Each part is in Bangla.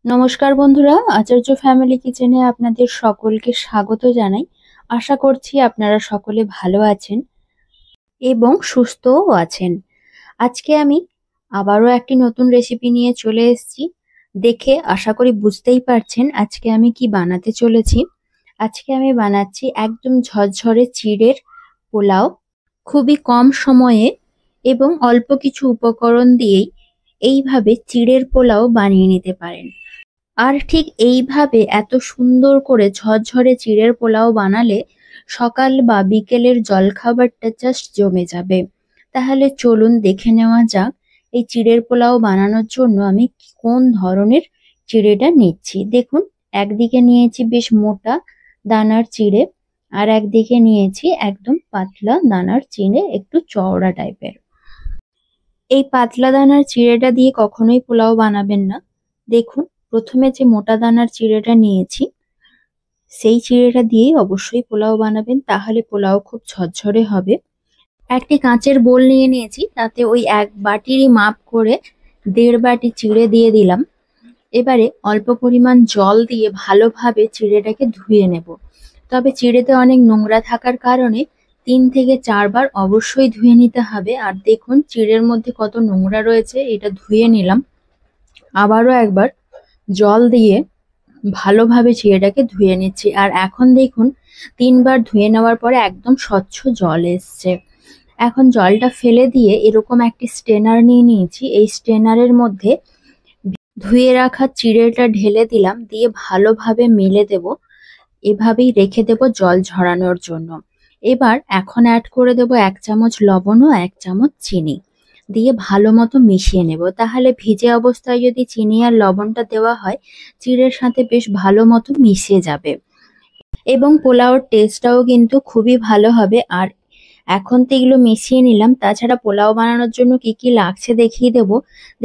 নমস্কার বন্ধুরা, আচার্য ফ্যামিলি কিচেনে আপনাদের সকলকে স্বাগত জানাই। আশা করছি আপনারা সকলে ভালো আছেন এবং সুস্থও আছেন। আজকে আমি আবারও একটি নতুন রেসিপি নিয়ে চলে এসেছি। দেখে আশা করি বুঝতেই পারছেন আজকে আমি কি বানাতে চলেছি। আজকে আমি বানাচ্ছি একদম ঝরঝরে চিড়ের পোলাও। খুবই কম সময়ে এবং অল্প কিছু উপকরণ দিয়েই এইভাবে চিড়ের পোলাও বানিয়ে নিতে পারেন। আর ঠিক এইভাবে এত সুন্দর করে ঝরঝরে চিড়ের পোলাও বানালে সকাল বা বিকেলের জলখাবারটা জাস্ট জমে যাবে। তাহলে চলুন দেখে নেওয়া যাক এই চিড়ের পোলাও বানানোর জন্য আমি কোন ধরনের চিড়েটা নিচ্ছি। দেখুন, একদিকে নিয়েছি বেশ মোটা দানার চিড়ে, আর একদিকে নিয়েছি একদম পাতলা দানার চিড়ে, একটু চওড়া টাইপের। এই পাতলা দানার চিড়েটা দিয়ে কখনোই পোলাও বানাবেন না। দেখুন, প্রথমে যে মোটা দানার চিড়েটা নিয়েছি সেই চিড়েটা দিয়েই অবশ্যই পোলাও বানাবেন, তাহলে পোলাও খুব ঝরঝরে হবে। একটি কাঁচের বোল নিয়ে নিয়েছি, তাতে ওই এক বাটিরই মাপ করে 1.5 বাটি চিড়ে দিয়ে দিলাম। এবারে অল্প পরিমাণ জল দিয়ে ভালোভাবে চিড়েটাকে ধুয়ে নেব। তবে চিড়েতে অনেক নোংরা থাকার কারণে 3 থেকে 4 বার অবশ্যই ধুয়ে নিতে হবে। আর দেখুন চিড়ের মধ্যে কত নোংরা রয়েছে, এটা ধুয়ে নিলাম। আবারও একবার জল দিয়ে ভালোভাবে চিড়েটাকে ধুয়ে নিচ্ছি। আর এখন দেখুন 3 বার ধুয়ে নেওয়ার পরে একদম স্বচ্ছ জল এসছে। এখন জলটা ফেলে দিয়ে এরকম একটি স্ট্রেনার নিয়ে নিয়েছি। এই স্ট্রেনারের মধ্যে ধুয়ে রাখা চিড়েটা ঢেলে দিলাম, দিয়ে ভালোভাবে মেলে দেব। এভাবেই রেখে দেব জল ঝরানোর জন্য। এবার এখন অ্যাড করে দেব 1 চামচ লবণ ও 1 চামচ চিনি, দিয়ে ভালো মতো মিশিয়ে নেব। তাহলে ভিজে অবস্থায় যদি চিনি আর লবণটা দেওয়া হয়, চিড়ের সাথে বেশ ভালো মতো মিশে যাবে এবং পোলাওর টেস্টটাও কিন্তু খুবই ভালো হবে। আর এখন তো এগুলো মিশিয়ে নিলাম, তাছাড়া পোলাও বানানোর জন্য কি কি লাগছে দেখিয়ে দেব।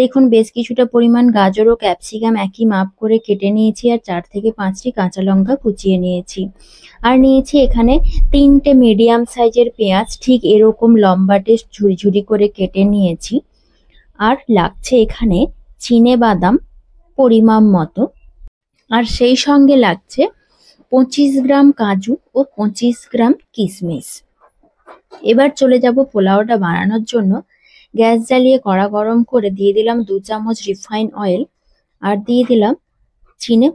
দেখুন, বেশ কিছুটা পরিমাণ গাজর ও ক্যাপসিকাম একই মাপ করে কেটে নিয়েছি, আর 4 থেকে 5টি কাঁচা লঙ্কা কুচিয়ে নিয়েছি। আর নিয়েছি এখানে 3টে মিডিয়াম সাইজের পেঁয়াজ, ঠিক এরকম লম্বাটে ঝুরি ঝুরি করে কেটে নিয়েছি। আর লাগছে এখানে চিনেবাদাম পরিমাণ মতো, আর সেই সঙ্গে লাগছে 25 গ্রাম কাজু ও 25 গ্রাম কিশমিশ। এবার চলে যাব পোলাওটা বানানোর জন্য। গ্যাস জ্বালিয়ে কড়া গরম করে দিয়ে দিলাম 2 চামচ রিফাইন অয়েল, আর দিয়ে দিলাম চিনে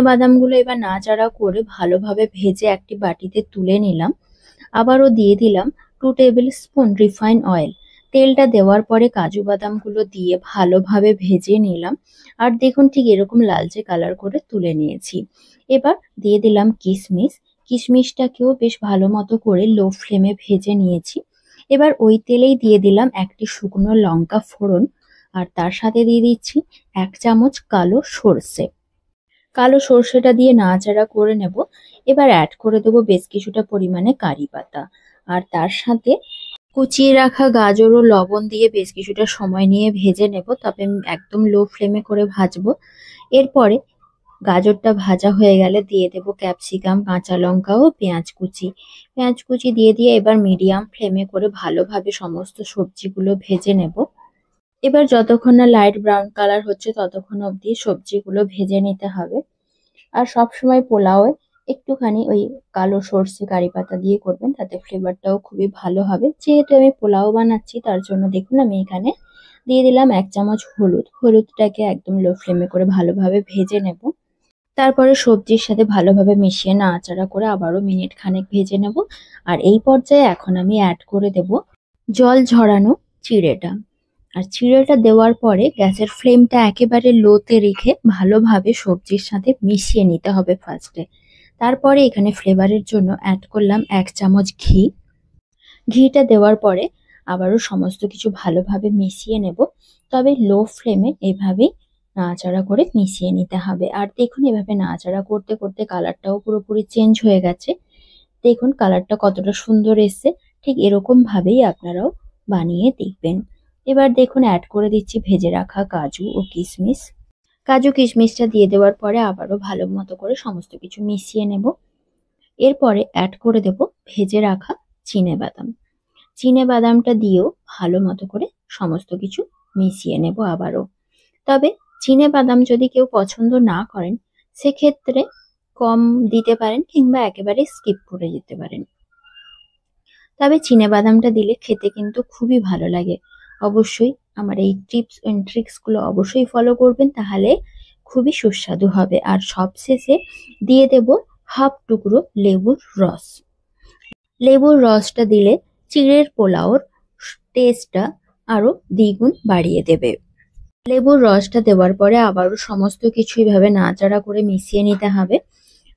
বাদামগুলো এবার নাড়াচাড়া করে ভালোভাবে ভেজে একটি বাটিতে তুলে নিলাম। আবারও দিয়ে দিলাম 2 টেবিল স্পুন রিফাইন অয়েল। তেলটা দেওয়ার পরে কাজু বাদামগুলো দিয়ে ভালোভাবে ভেজে নিলাম। আর দেখুন ঠিক এরকম লালচে কালার করে তুলে নিয়েছি। এবার দিয়ে দিলাম কিশমিশটাকেও বেশ ভালো মতো করে লো ফ্লেমে ভেজে নিয়েছি। এবার ওই তেলেই দিয়ে দিলাম একটি শুকনো লঙ্কা ফোড়ন, আর তার সাথে দিয়ে দিচ্ছি 1 চামচ কালো সর্ষেটা দিয়ে নাড়াচাড়া করে নেব। এবার অ্যাড করে দেবো বেশ কিছুটা পরিমাণে কারি পাতা, আর তার সাথে কুচিয়ে রাখা গাজর ও লবণ দিয়ে বেশ কিছুটা সময় নিয়ে ভেজে নেব, তবে একদম লো ফ্লেমে করে ভাজবো। এরপরে গাজরটা ভাজা হয়ে গেলে দিয়ে দেব ক্যাপসিকাম, কাঁচা লঙ্কা ও পেঁয়াজ কুচি দিয়ে এবার মিডিয়াম ফ্লেমে করে ভালোভাবে সমস্ত সবজিগুলো ভেজে নেব। এবার যতক্ষণ না লাইট ব্রাউন কালার হচ্ছে ততক্ষণ অবধি সবজিগুলো ভেজে নিতে হবে। আর সবসময় পোলাওয়ে একটুখানি ওই কালো সর্ষে কারি পাতা দিয়ে করবেন, তাতে ফ্লেভারটাও খুবই ভালো হবে। যেহেতু আমি পোলাও বানাচ্ছি তার জন্য দেখুন আমি এখানে দিয়ে দিলাম 1 চামচ হলুদটাকে একদম লো ফ্লেমে করে ভালোভাবে ভেজে নেব। তারপরে সবজির সাথে ভালোভাবে মিশিয়ে নাড়াচাড়া করে আবারও মিনিট খানেক ভেজে নেব। আর এই পর্যায়ে এখন আমি অ্যাড করে দেব জল ঝরানো চিড়েটা। আর চিড়েটা দেওয়ার পরে গ্যাসের ফ্লেমটা একেবারে লোতে রেখে ভালোভাবে সবজির সাথে মিশিয়ে নিতে হবে ফার্স্টে। তারপরে এখানে ফ্লেভারের জন্য অ্যাড করলাম 1 চামচ ঘি। ঘিটা দেওয়ার পরে আবারও সমস্ত কিছু ভালোভাবে মিশিয়ে নেব, তবে লো ফ্লেমে এভাবেই নাড়াচাড়া করে মিশিয়ে নিতে হবে। আর দেখুন এভাবে নাড়াচাড়া করতে করতে কালারটাও পুরোপুরি চেঞ্জ হয়ে গেছে। দেখুন কালারটা কতটা সুন্দর এসছে, ঠিক এরকম ভাবেই আপনারাও বানিয়ে দেখবেন। এবার দেখুন অ্যাড করে দিচ্ছি ভেজে রাখা কাজু কিশমিশটা দিয়ে দেওয়ার পরে আবারও ভালো মতো করে সমস্ত কিছু মিশিয়ে নেব। এরপরে অ্যাড করে দেব ভেজে রাখা চিনে বাদামটা দিয়েও ভালো মতো করে সমস্ত কিছু মিশিয়ে নেব আবারও। তবে চিনে বাদাম যদি কেউ পছন্দ না করেন সেক্ষেত্রে কম দিতে পারেন কিংবা একেবারে স্কিপ করে যেতে পারেন। তবে চিনে বাদামটা দিলে খেতে কিন্তু খুবই ভালো লাগে। অবশ্যই আমার এই টিপস এন্ড ট্রিক্স গুলো অবশ্যই ফলো করবেন, তাহলে খুবই সুস্বাদু হবে। আর সবশেষে দিয়ে দেব হাফ টুকরো লেবুর রস। লেবুর রসটা দিলে চিড়ের পোলাওর টেস্টটা আরো দ্বিগুণ বাড়িয়ে দেবে। লেবুর রসটা দেওয়ার পরে আবারও সমস্ত কিছু এইভাবে নাড়াচাড়া করে মিশিয়ে নিতে হবে।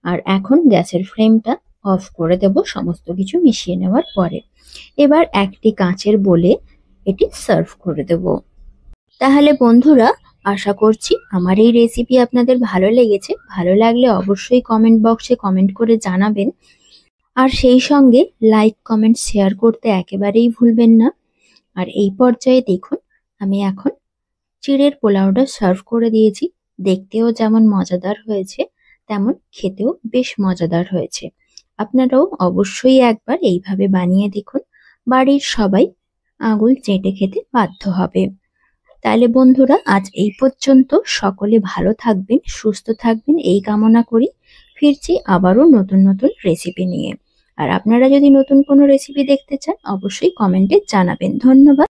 আর এখন গ্যাসের ফ্লেমটা অফ করে দেব সমস্ত কিছু মিশিয়ে নেওয়ার পরে। এবার একটি কাঁচের বোলে এটি সার্ভ করে দেব। তাহলে বন্ধুরা, আশা করছি আমার এই রেসিপি আপনাদের ভালো লেগেছে। ভালো লাগলে অবশ্যই কমেন্ট বক্সে কমেন্ট করে জানাবেন। আর সেই সঙ্গে লাইক, কমেন্ট, শেয়ার করতে একেবারেই ভুলবেন না। আর এই পর্যায়ে দেখুন আমি এখন চিড়ের পোলাওটা সার্ভ করে দিয়েছি। দেখতেও যেমন মজাদার হয়েছে তেমন খেতেও বেশ মজাদার হয়েছে। আপনারাও অবশ্যই একবার এইভাবে বানিয়ে দেখুন, বাড়ির সবাই আঙুল চেটে খেতে বাধ্য হবে। তাহলে বন্ধুরা, আজ এই পর্যন্ত। সকলে ভালো থাকবেন, সুস্থ থাকবেন এই কামনা করি। ফিরছি আবারও নতুন নতুন রেসিপি নিয়ে। আর আপনারা যদি নতুন কোনো রেসিপি দেখতে চান অবশ্যই কমেন্টে জানাবেন। ধন্যবাদ।